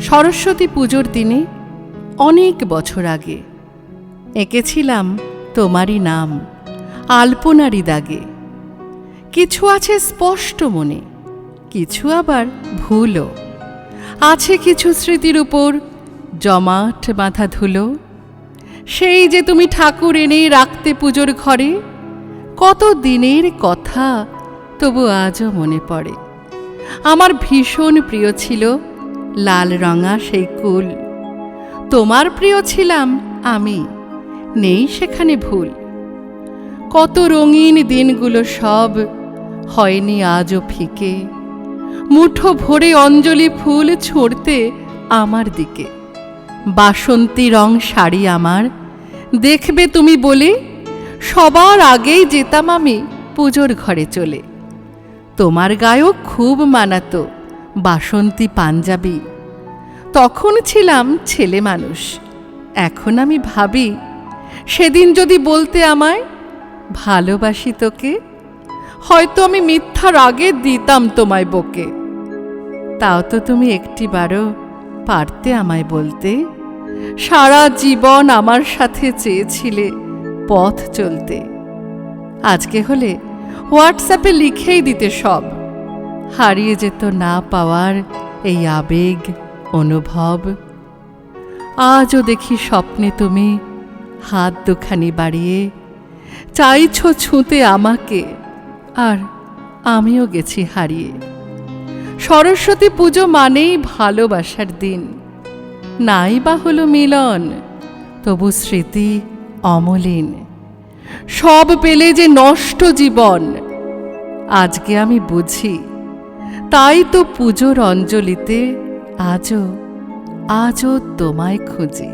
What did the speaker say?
সরস্বতী পুজোর দিনে অনেক বছর আগে এঁকেছিলাম তোমারই নাম আলপনারি দাগে। কিছু আছে স্পষ্ট মনে, কিছু আবার ভুলও আছে, কিছু স্মৃতির উপর জমাট বাঁধা ধুলো। সেই যে তুমি ঠাকুর এনে রাখতে পুজোর ঘরে, কত দিনের কথা তবু আজও মনে পড়ে। আমার ভীষণ প্রিয় ছিল লাল রঙা সেই কুল, তোমার প্রিয় ছিলাম আমি, নেই সেখানে ভুল। কত রঙিন দিনগুলো সব হয়নি আজও ফিকে, মুঠো ভরে অঞ্জলি ফুল ছড়তে আমার দিকে। বাসন্তী রং শাড়ি আমার দেখবে তুমি বলে, সবার আগেই যেতাম আমি পুজোর ঘরে চলে। তোমার গায়েও খুব মানাতো বাসন্তী পাঞ্জাবি, তখন ছিলাম ছেলে মানুষ। এখন আমি ভাবি, সেদিন যদি বলতে আমায় ভালোবাসি তোকে, হয়তো আমি মিথ্যার আগে দিতাম তোমায় বকে। তাও তো তুমি একটিবারও পারতে আমায় বলতে, সারা জীবন আমার সাথে চেয়েছিলে পথ চলতে। আজকে হলে হোয়াটসঅ্যাপে লিখেই দিতে সব, হারিয়ে যেত না পাওয়ার এই আবেগ অনুভব। আজও দেখি স্বপ্নে তুমি হাত দুখানি বাড়িয়ে চাইছো ছুঁতে আমাকে, আর আমিও গেছি হারিয়ে। সরস্বতী পুজো মানেই ভালোবাসার দিন, নাই বা হলো মিলন, তবু স্মৃতি অমলিন। সব পেলে যে নষ্ট জীবন, আজকে আমি বুঝি, তাই তো পুজোর অঞ্জলিতে আজও তোমায় খুঁজি।